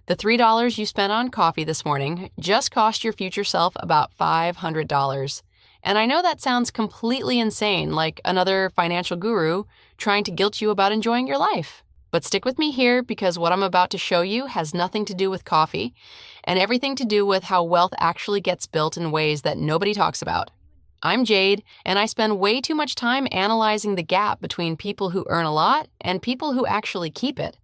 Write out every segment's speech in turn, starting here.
The $3 you spent on coffee this morning just cost your future self about $500. And I know that sounds completely insane, like another financial guru trying to guilt you about enjoying your life. But stick with me here because what I'm about to show you has nothing to do with coffee and everything to do with how wealth actually gets built in ways that nobody talks about. I'm Jade, and I spend way too much time analyzing the gap between people who earn a lot and people who actually keep it.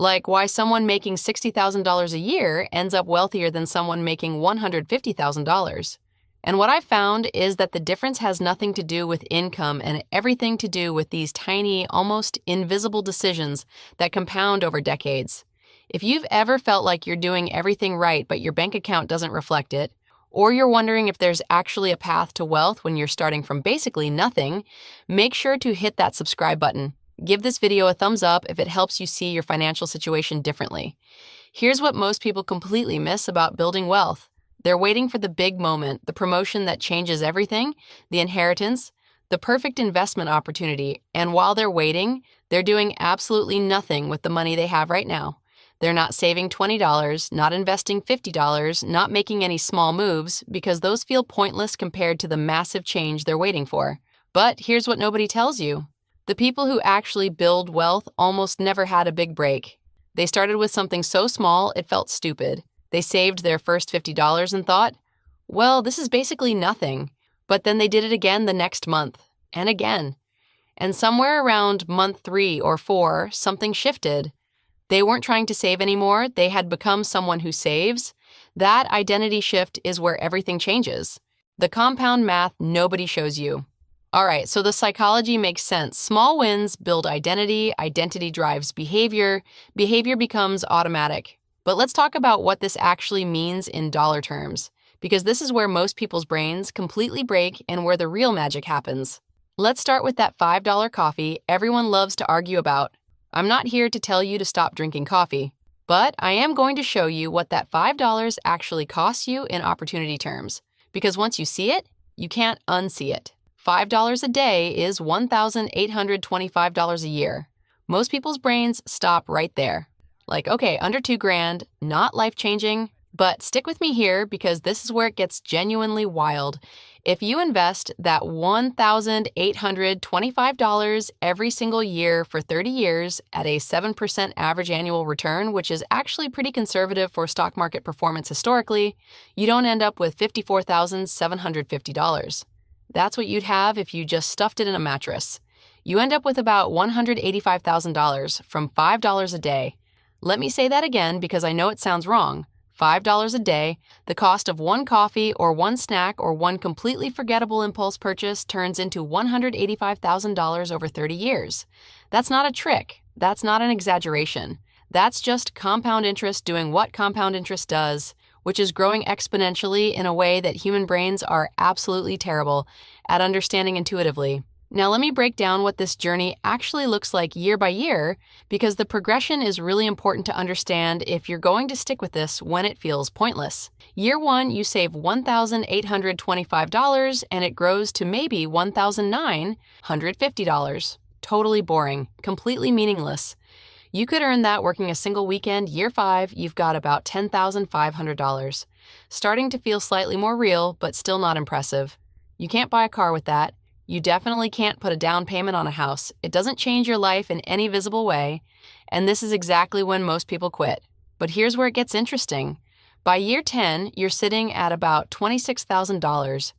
Like why someone making $60,000 a year ends up wealthier than someone making $150,000. And what I've found is that the difference has nothing to do with income and everything to do with these tiny, almost invisible decisions that compound over decades. If you've ever felt like you're doing everything right but your bank account doesn't reflect it, or you're wondering if there's actually a path to wealth when you're starting from basically nothing, make sure to hit that subscribe button. Give this video a thumbs up if it helps you see your financial situation differently. Here's what most people completely miss about building wealth. They're waiting for the big moment, the promotion that changes everything, the inheritance, the perfect investment opportunity, and while they're waiting, they're doing absolutely nothing with the money they have right now. They're not saving $20, not investing $50, not making any small moves, because those feel pointless compared to the massive change they're waiting for. But here's what nobody tells you. The people who actually build wealth almost never had a big break. They started with something so small it felt stupid. They saved their first $50 and thought, well, this is basically nothing. But then they did it again the next month, and again. And somewhere around month 3 or 4, something shifted. They weren't trying to save anymore, they had become someone who saves. That identity shift is where everything changes. The compound math nobody shows you. All right, so the psychology makes sense. Small wins build identity, identity drives behavior, behavior becomes automatic. But let's talk about what this actually means in dollar terms, because this is where most people's brains completely break and where the real magic happens. Let's start with that $5 coffee everyone loves to argue about. I'm not here to tell you to stop drinking coffee, but I am going to show you what that $5 actually costs you in opportunity terms, because once you see it, you can't unsee it. $5 a day is $1,825 a year. Most people's brains stop right there. Like, okay, under $2,000, not life-changing, but stick with me here because this is where it gets genuinely wild. If you invest that $1,825 every single year for 30 years at a 7% average annual return, which is actually pretty conservative for stock market performance historically, you don't end up with $54,750. That's what you'd have if you just stuffed it in a mattress. You end up with about $185,000 from $5 a day. Let me say that again because I know it sounds wrong. $5 a day, the cost of one coffee or one snack or one completely forgettable impulse purchase turns into $185,000 over 30 years. That's not a trick. That's not an exaggeration. That's just compound interest doing what compound interest does, which is growing exponentially in a way that human brains are absolutely terrible at understanding intuitively. Now let me break down what this journey actually looks like year by year, because the progression is really important to understand if you're going to stick with this when it feels pointless. Year 1, you save $1,825 and it grows to maybe $1,950. Totally boring, completely meaningless. You could earn that working a single weekend. Year 5, you've got about $10,500. Starting to feel slightly more real, but still not impressive. You can't buy a car with that. You definitely can't put a down payment on a house. It doesn't change your life in any visible way, and this is exactly when most people quit. But here's where it gets interesting. By year 10, you're sitting at about $26,000,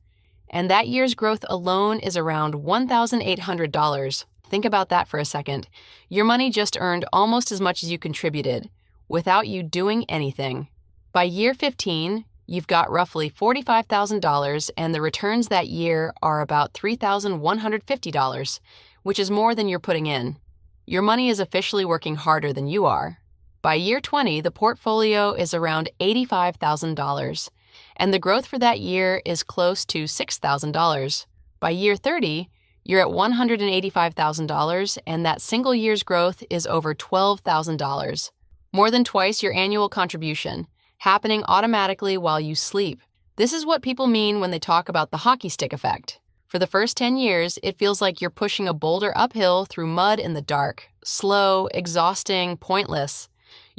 and that year's growth alone is around $1,800. Think about that for a second. Your money just earned almost as much as you contributed, without you doing anything. By year 15, you've got roughly $45,000, and the returns that year are about $3,150, which is more than you're putting in. Your money is officially working harder than you are. By year 20, the portfolio is around $85,000, and the growth for that year is close to $6,000. By year 30, you're at $185,000, and that single year's growth is over $12,000. More than twice your annual contribution, happening automatically while you sleep. This is what people mean when they talk about the hockey stick effect. For the first 10 years, it feels like you're pushing a boulder uphill through mud in the dark. Slow, exhausting, pointless.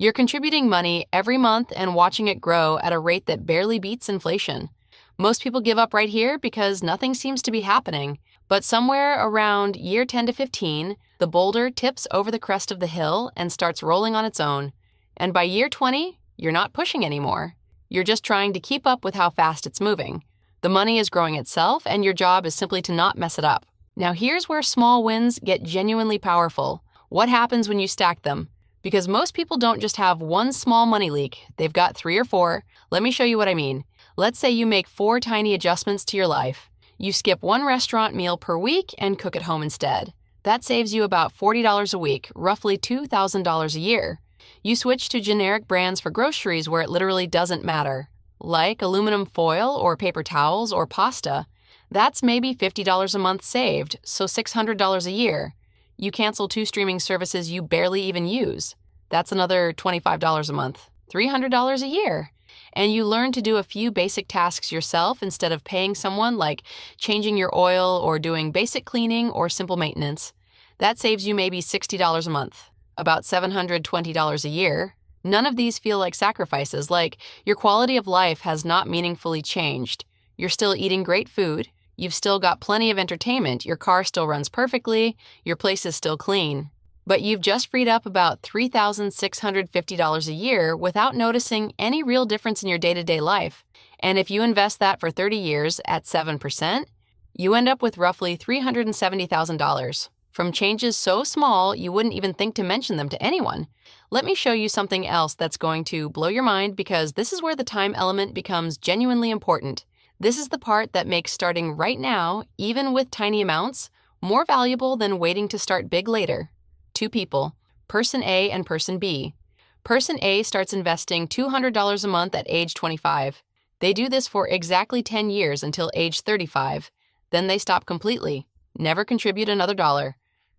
You're contributing money every month and watching it grow at a rate that barely beats inflation. Most people give up right here because nothing seems to be happening. But somewhere around year 10 to 15, the boulder tips over the crest of the hill and starts rolling on its own. And by year 20, you're not pushing anymore. You're just trying to keep up with how fast it's moving. The money is growing itself, and your job is simply to not mess it up. Now here's where small wins get genuinely powerful. What happens when you stack them? Because most people don't just have one small money leak, they've got 3 or 4. Let me show you what I mean. Let's say you make 4 tiny adjustments to your life. You skip 1 restaurant meal per week and cook at home instead. That saves you about $40 a week, roughly $2,000 a year. You switch to generic brands for groceries where it literally doesn't matter, like aluminum foil or paper towels or pasta. That's maybe $50 a month saved, so $600 a year. You cancel 2 streaming services you barely even use. That's another $25 a month, $300 a year. And you learn to do a few basic tasks yourself instead of paying someone, like changing your oil or doing basic cleaning or simple maintenance. That saves you maybe $60 a month, about $720 a year. None of these feel like sacrifices, like your quality of life has not meaningfully changed. You're still eating great food. You've still got plenty of entertainment, your car still runs perfectly, your place is still clean. But you've just freed up about $3,650 a year without noticing any real difference in your day-to-day life. And if you invest that for 30 years at 7%, you end up with roughly $370,000 from changes so small you wouldn't even think to mention them to anyone. Let me show you something else that's going to blow your mind, because this is where the time element becomes genuinely important. This is the part that makes starting right now, even with tiny amounts, more valuable than waiting to start big later. 2 people, Person A and Person B. Person A starts investing $200 a month at age 25. They do this for exactly 10 years until age 35. Then they stop completely, never contribute another dollar.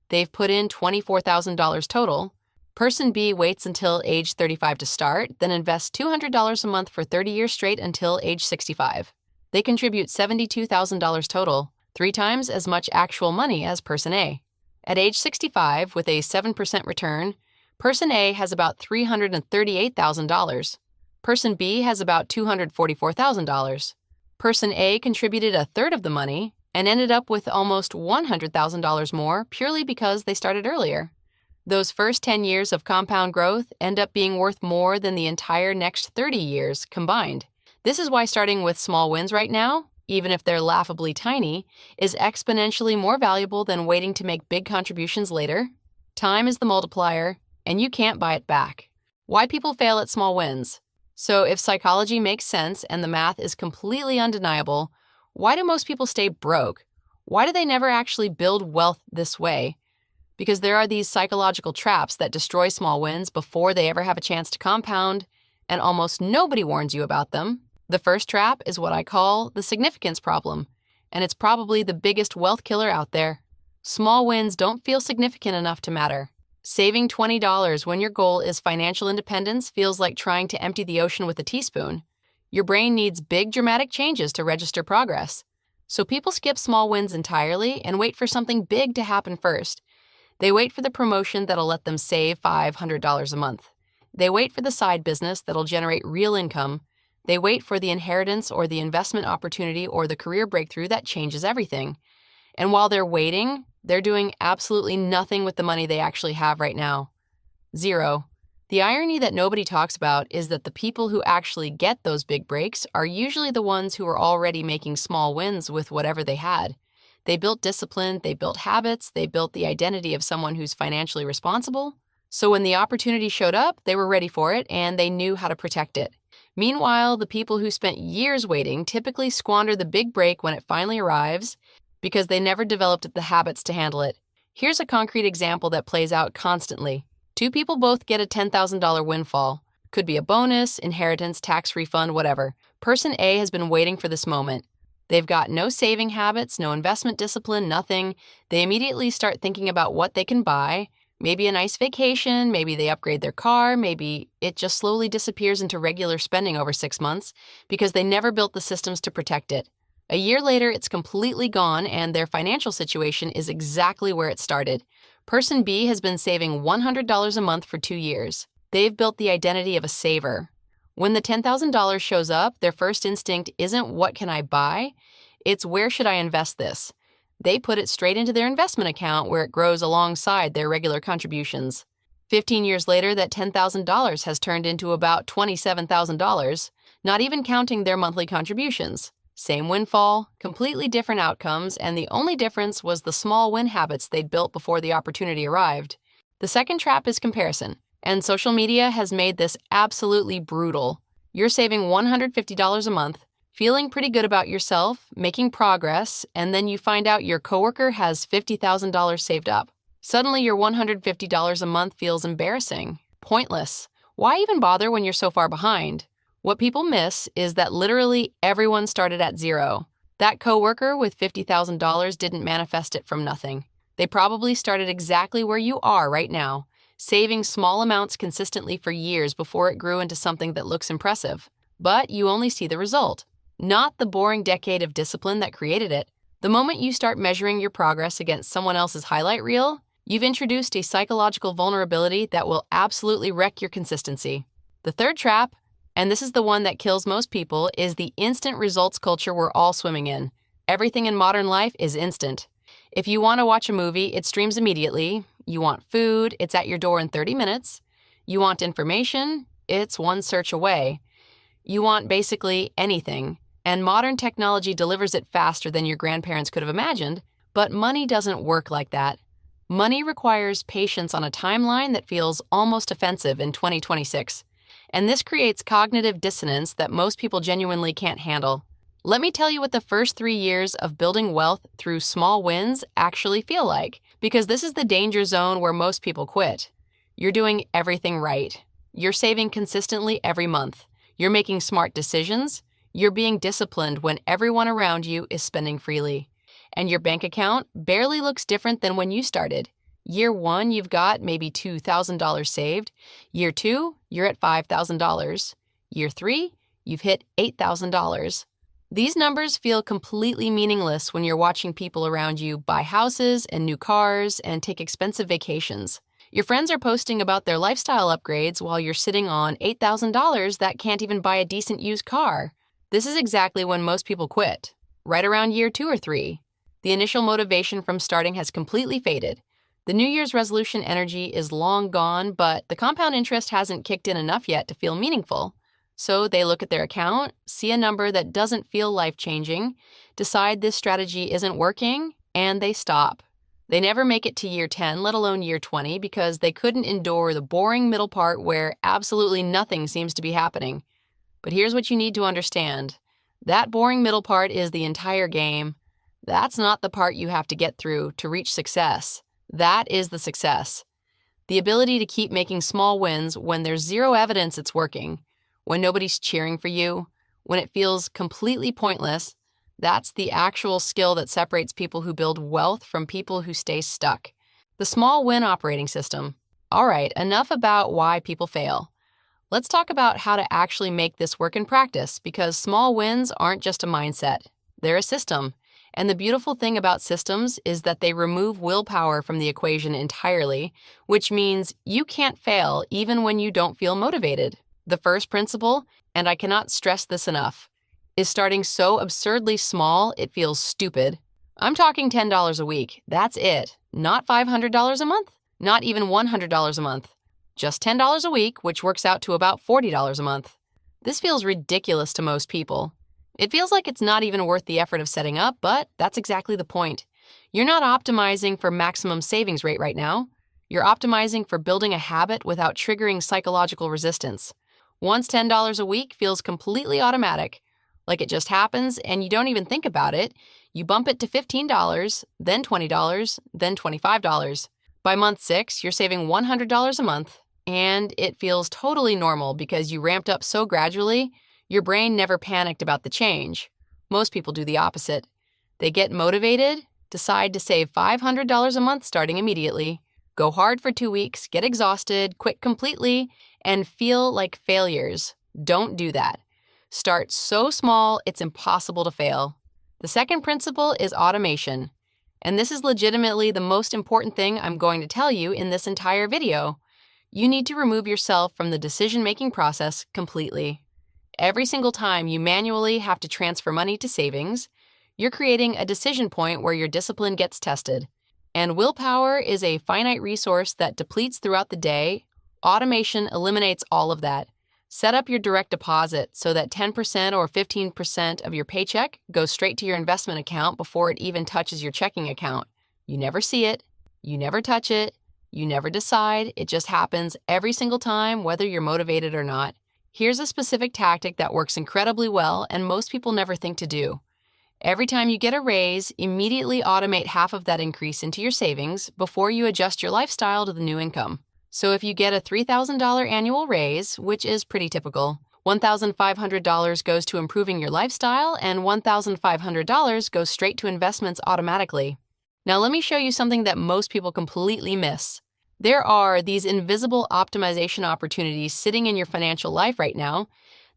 They've put in $24,000 total. Person B waits until age 35 to start, then invests $200 a month for 30 years straight until age 65. They contribute $72,000 total, 3 times as much actual money as Person A. At age 65, with a 7% return, Person A has about $338,000. Person B has about $244,000. Person A contributed a third of the money and ended up with almost $100,000 more purely because they started earlier. Those first 10 years of compound growth end up being worth more than the entire next 30 years combined. This is why starting with small wins right now, even if they're laughably tiny, is exponentially more valuable than waiting to make big contributions later. Time is the multiplier, and you can't buy it back. Why people fail at small wins? So if psychology makes sense and the math is completely undeniable, why do most people stay broke? Why do they never actually build wealth this way? Because there are these psychological traps that destroy small wins before they ever have a chance to compound, and almost nobody warns you about them. The first trap is what I call the significance problem, and it's probably the biggest wealth killer out there. Small wins don't feel significant enough to matter. Saving $20 when your goal is financial independence feels like trying to empty the ocean with a teaspoon. Your brain needs big, dramatic changes to register progress. So people skip small wins entirely and wait for something big to happen first. They wait for the promotion that'll let them save $500 a month. They wait for the side business that'll generate real income. They wait for the inheritance or the investment opportunity or the career breakthrough that changes everything. And while they're waiting, they're doing absolutely nothing with the money they actually have right now. Zero. The irony that nobody talks about is that the people who actually get those big breaks are usually the ones who are already making small wins with whatever they had. They built discipline, they built habits, they built the identity of someone who's financially responsible. So when the opportunity showed up, they were ready for it and they knew how to protect it. Meanwhile, the people who spent years waiting typically squander the big break when it finally arrives because they never developed the habits to handle it. Here's a concrete example that plays out constantly. 2 people both get a $10,000 windfall. Could be a bonus, inheritance, tax refund, whatever. Person A has been waiting for this moment. They've got no saving habits, no investment discipline, nothing. They immediately start thinking about what they can buy. Maybe a nice vacation, maybe they upgrade their car, maybe it just slowly disappears into regular spending over 6 months because they never built the systems to protect it. A year later, it's completely gone and their financial situation is exactly where it started. Person B has been saving $100 a month for 2 years. They've built the identity of a saver. When the $10,000 shows up, their first instinct isn't what can I buy? It's where should I invest this? They put it straight into their investment account where it grows alongside their regular contributions. 15 years later, that $10,000 has turned into about $27,000, not even counting their monthly contributions. Same windfall, completely different outcomes, and the only difference was the small win habits they'd built before the opportunity arrived. The second trap is comparison, and social media has made this absolutely brutal. You're saving $150 a month, feeling pretty good about yourself, making progress, and then you find out your coworker has $50,000 saved up. Suddenly, your $150 a month feels embarrassing, pointless. Why even bother when you're so far behind? What people miss is that literally everyone started at zero. That coworker with $50,000 didn't manifest it from nothing. They probably started exactly where you are right now, saving small amounts consistently for years before it grew into something that looks impressive. But you only see the result, not the boring decade of discipline that created it. The moment you start measuring your progress against someone else's highlight reel, you've introduced a psychological vulnerability that will absolutely wreck your consistency. The third trap, and this is the one that kills most people, is the instant results culture we're all swimming in. Everything in modern life is instant. If you want to watch a movie, it streams immediately. You want food, it's at your door in 30 minutes. You want information, it's one search away. You want basically anything, and modern technology delivers it faster than your grandparents could have imagined, but money doesn't work like that. Money requires patience on a timeline that feels almost offensive in 2026. And this creates cognitive dissonance that most people genuinely can't handle. Let me tell you what the first 3 years of building wealth through small wins actually feel like, because this is the danger zone where most people quit. You're doing everything right. You're saving consistently every month. You're making smart decisions. You're being disciplined when everyone around you is spending freely. And your bank account barely looks different than when you started. Year 1, you've got maybe $2,000 saved. Year 2, you're at $5,000. Year 3, you've hit $8,000. These numbers feel completely meaningless when you're watching people around you buy houses and new cars and take expensive vacations. Your friends are posting about their lifestyle upgrades while you're sitting on $8,000 that can't even buy a decent used car. This is exactly when most people quit, right around year 2 or 3. The initial motivation from starting has completely faded. The New Year's resolution energy is long gone, but the compound interest hasn't kicked in enough yet to feel meaningful. So they look at their account, see a number that doesn't feel life-changing, decide this strategy isn't working, and they stop. They never make it to year 10, let alone year 20, because they couldn't endure the boring middle part where absolutely nothing seems to be happening. But here's what you need to understand. That boring middle part is the entire game. That's not the part you have to get through to reach success. That is the success. The ability to keep making small wins when there's zero evidence it's working, when nobody's cheering for you, when it feels completely pointless, that's the actual skill that separates people who build wealth from people who stay stuck. The small win operating system. All right, enough about why people fail. Let's talk about how to actually make this work in practice, because small wins aren't just a mindset. They're a system. And the beautiful thing about systems is that they remove willpower from the equation entirely, which means you can't fail even when you don't feel motivated. The first principle, and I cannot stress this enough, is starting so absurdly small it feels stupid. I'm talking $10 a week. That's it. Not $500 a month, not even $100 a month. Just $10 a week, which works out to about $40 a month. This feels ridiculous to most people. It feels like it's not even worth the effort of setting up, but that's exactly the point. You're not optimizing for maximum savings rate right now. You're optimizing for building a habit without triggering psychological resistance. Once $10 a week feels completely automatic, like it just happens and you don't even think about it. You bump it to $15, then $20, then $25. By month 6, you're saving $100 a month, and it feels totally normal because you ramped up so gradually. Your brain never panicked about the change. Most people do the opposite. They get motivated, decide to save $500 a month starting immediately, go hard for 2 weeks, get exhausted, quit completely, and feel like failures. Don't do that. Start so small it's impossible to fail. The second principle is automation. And this is legitimately the most important thing I'm going to tell you in this entire video. You need to remove yourself from the decision-making process completely. Every single time you manually have to transfer money to savings, you're creating a decision point where your discipline gets tested. And willpower is a finite resource that depletes throughout the day. Automation eliminates all of that. Set up your direct deposit so that 10% or 15% of your paycheck goes straight to your investment account before it even touches your checking account. You never see it, you never touch it, you never decide, it just happens every single time, whether you're motivated or not. Here's a specific tactic that works incredibly well and most people never think to do. Every time you get a raise, immediately automate half of that increase into your savings before you adjust your lifestyle to the new income. So if you get a $3,000 annual raise, which is pretty typical, $1,500 goes to improving your lifestyle and $1,500 goes straight to investments automatically. Now let me show you something that most people completely miss. There are these invisible optimization opportunities sitting in your financial life right now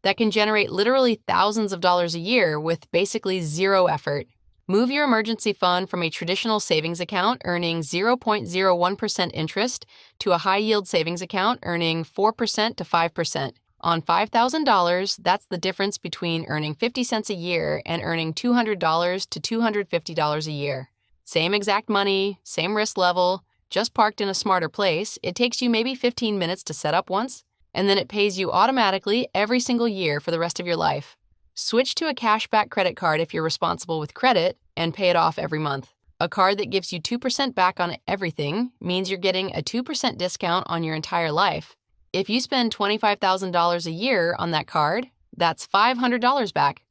that can generate literally thousands of dollars a year with basically zero effort. Move your emergency fund from a traditional savings account earning 0.01% interest to a high-yield savings account earning 4% to 5%. On $5,000, that's the difference between earning 50 cents a year and earning $200 to $250 a year. Same exact money, same risk level, just parked in a smarter place. It takes you maybe 15 minutes to set up once, and then it pays you automatically every single year for the rest of your life. Switch to a cashback credit card if you're responsible with credit and pay it off every month. A card that gives you 2% back on everything means you're getting a 2% discount on your entire life. If you spend $25,000 a year on that card, that's $500 back.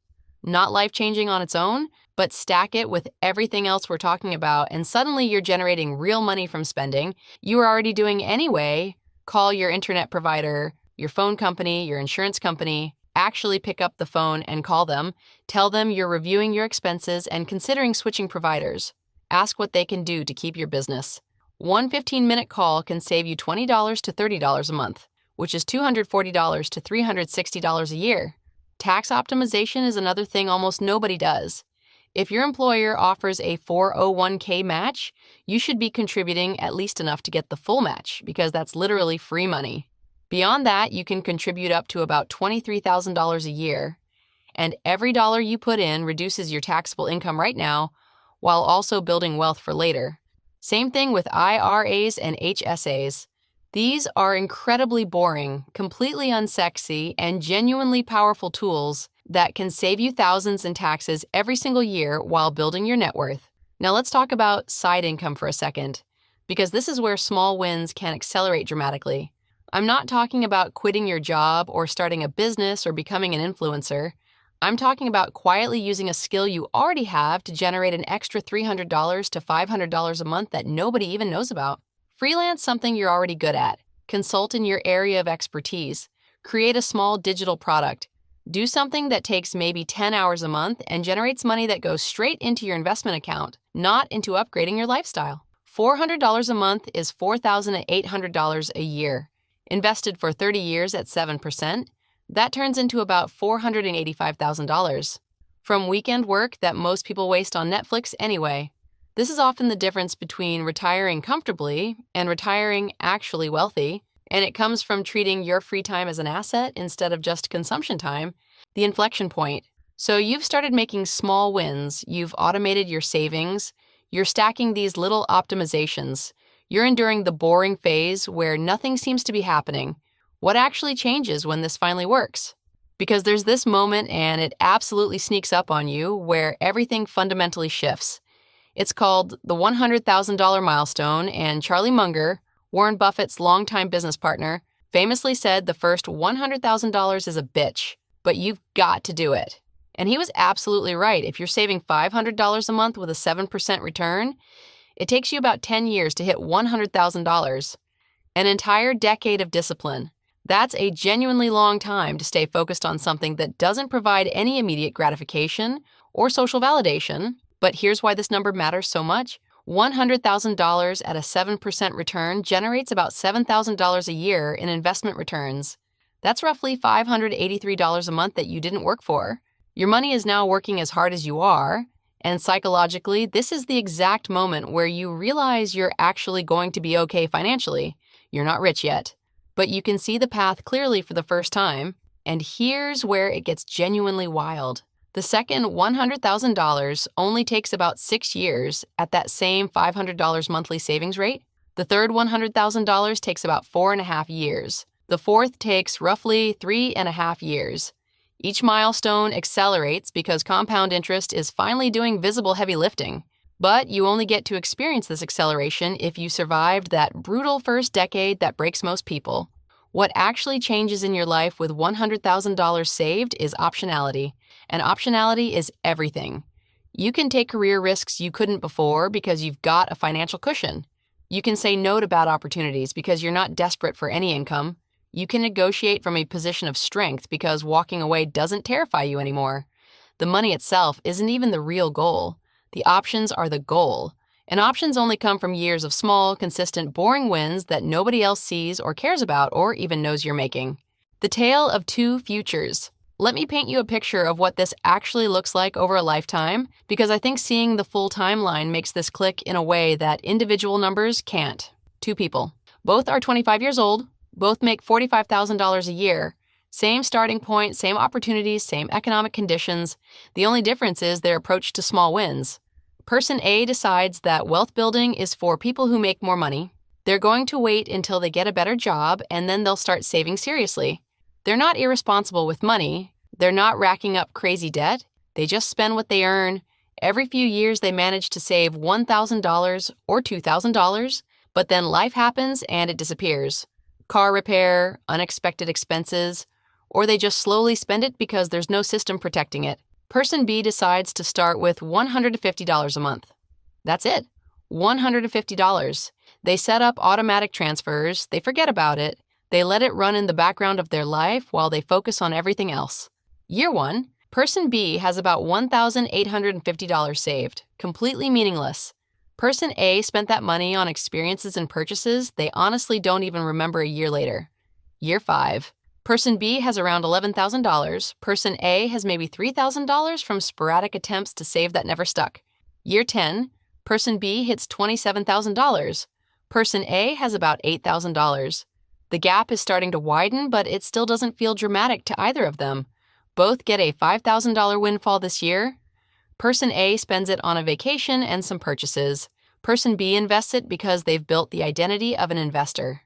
Not life-changing on its own, but stack it with everything else we're talking about, and suddenly you're generating real money from spending you were already doing anyway. Call your internet provider, your phone company, your insurance company. Actually pick up the phone and call them. Tell them you're reviewing your expenses and considering switching providers. Ask what they can do to keep your business. One 15-minute call can save you $20 to $30 a month, which is $240 to $360 a year. Tax optimization is another thing almost nobody does. If your employer offers a 401k match, you should be contributing at least enough to get the full match because that's literally free money. Beyond that, you can contribute up to about $23,000 a year, and every dollar you put in reduces your taxable income right now while also building wealth for later. Same thing with IRAs and HSAs. These are incredibly boring, completely unsexy, and genuinely powerful tools that can save you thousands in taxes every single year while building your net worth. Now let's talk about side income for a second, because this is where small wins can accelerate dramatically. I'm not talking about quitting your job or starting a business or becoming an influencer. I'm talking about quietly using a skill you already have to generate an extra $300 to $500 a month that nobody even knows about. Freelance something you're already good at. Consult in your area of expertise. Create a small digital product. Do something that takes maybe 10 hours a month and generates money that goes straight into your investment account, not into upgrading your lifestyle. $400 a month is $4,800 a year. Invested for 30 years at 7%, that turns into about $485,000. From weekend work that most people waste on Netflix anyway. This is often the difference between retiring comfortably and retiring actually wealthy, and it comes from treating your free time as an asset instead of just consumption time, the inflection point. So you've started making small wins, you've automated your savings, you're stacking these little optimizations. You're enduring the boring phase where nothing seems to be happening. What actually changes when this finally works? Because there's this moment, and it absolutely sneaks up on you, where everything fundamentally shifts. It's called the $100,000 milestone, and Charlie Munger, Warren Buffett's longtime business partner, famously said the first $100,000 is a bitch, but you've got to do it. And he was absolutely right. If you're saving $500 a month with a 7% return, it takes you about 10 years to hit $100,000. An entire decade of discipline. That's a genuinely long time to stay focused on something that doesn't provide any immediate gratification or social validation. But here's why this number matters so much. $100,000 at a 7% return generates about $7,000 a year in investment returns. That's roughly $583 a month that you didn't work for. Your money is now working as hard as you are. And psychologically, this is the exact moment where you realize you're actually going to be okay financially. You're not rich yet. but you can see the path clearly for the first time. And here's where it gets genuinely wild. The second $100,000 only takes about 6 years at that same $500 monthly savings rate. The third $100,000 takes about 4.5 years. The fourth takes roughly 3.5 years. Each milestone accelerates because compound interest is finally doing visible heavy lifting. But you only get to experience this acceleration if you survived that brutal first decade that breaks most people. What actually changes in your life with $100,000 saved is optionality, and optionality is everything. You can take career risks you couldn't before because you've got a financial cushion. You can say no to bad opportunities because you're not desperate for any income. You can negotiate from a position of strength because walking away doesn't terrify you anymore. The money itself isn't even the real goal. The options are the goal. And options only come from years of small, consistent, boring wins that nobody else sees or cares about or even knows you're making. The tale of two futures. Let me paint you a picture of what this actually looks like over a lifetime, because I think seeing the full timeline makes this click in a way that individual numbers can't. Two people. Both are 25 years old. Both make $45,000 a year. Same starting point, same opportunities, same economic conditions. The only difference is their approach to small wins. Person A decides that wealth building is for people who make more money. They're going to wait until they get a better job, and then they'll start saving seriously. They're not irresponsible with money. They're not racking up crazy debt. They just spend what they earn. Every few years, they manage to save $1,000 or $2,000, but then life happens and it disappears. Car repair, unexpected expenses, or they just slowly spend it because there's no system protecting it. Person B decides to start with $150 a month. That's it. $150. They set up automatic transfers, they forget about it, they let it run in the background of their life while they focus on everything else. Year 1, Person B has about $1,850 saved, completely meaningless. Person A spent that money on experiences and purchases they honestly don't even remember a year later. Year 5. Person B has around $11,000. Person A has maybe $3,000 from sporadic attempts to save that never stuck. Year 10. Person B hits $27,000. Person A has about $8,000. The gap is starting to widen, but it still doesn't feel dramatic to either of them. Both get a $5,000 windfall this year. Person A spends it on a vacation and some purchases. Person B invests it because they've built the identity of an investor.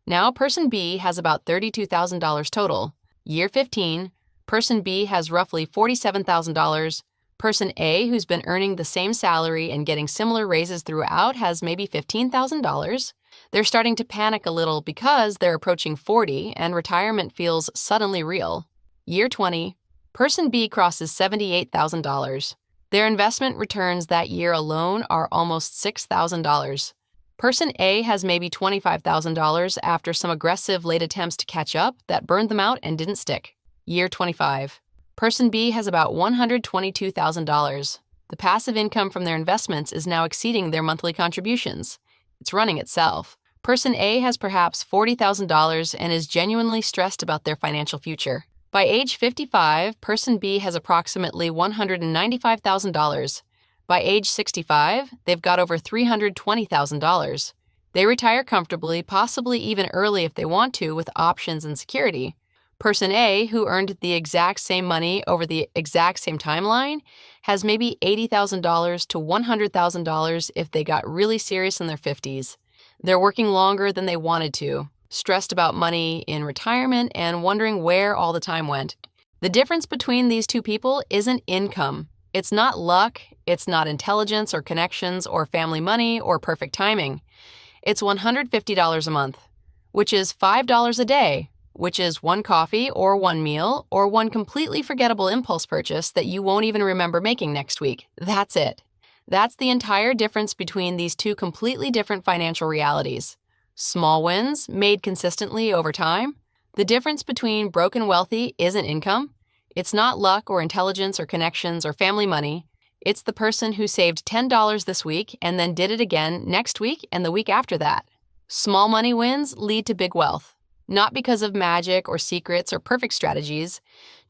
Now Person B has about $32,000 total. Year 15, Person B has roughly $47,000. Person A, who's been earning the same salary and getting similar raises throughout, has maybe $15,000. They're starting to panic a little because they're approaching 40 and retirement feels suddenly real. Year 20, Person B crosses $78,000. Their investment returns that year alone are almost $6,000. Person A has maybe $25,000 after some aggressive late attempts to catch up that burned them out and didn't stick. Year 25. Person B has about $122,000. The passive income from their investments is now exceeding their monthly contributions. It's running itself. Person A has perhaps $40,000 and is genuinely stressed about their financial future. By age 55, Person B has approximately $195,000. By age 65, they've got over $320,000. They retire comfortably, possibly even early if they want to, with options and security. Person A, who earned the exact same money over the exact same timeline, has maybe $80,000 to $100,000 if they got really serious in their 50s. They're working longer than they wanted to, stressed about money in retirement and wondering where all the time went. The difference between these two people isn't income. It's not luck, it's not intelligence or connections or family money or perfect timing. It's $150 a month, which is $5 a day, which is one coffee or one meal or one completely forgettable impulse purchase that you won't even remember making next week. That's it. That's the entire difference between these two completely different financial realities. Small wins made consistently over time. The difference between broke and wealthy isn't income. It's not luck or intelligence or connections or family money. It's the person who saved $10 this week and then did it again next week and the week after that. Small money wins lead to big wealth, not because of magic or secrets or perfect strategies,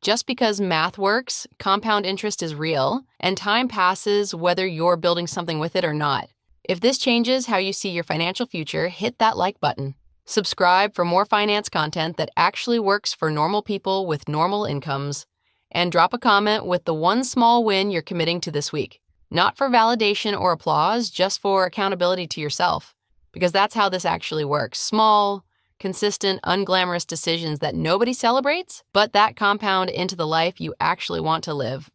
just because math works, compound interest is real, and time passes whether you're building something with it or not. If this changes how you see your financial future, hit that like button. Subscribe for more finance content that actually works for normal people with normal incomes. And drop a comment with the one small win you're committing to this week. Not for validation or applause, just for accountability to yourself. Because that's how this actually works. Small, consistent, unglamorous decisions that nobody celebrates, but that compound into the life you actually want to live.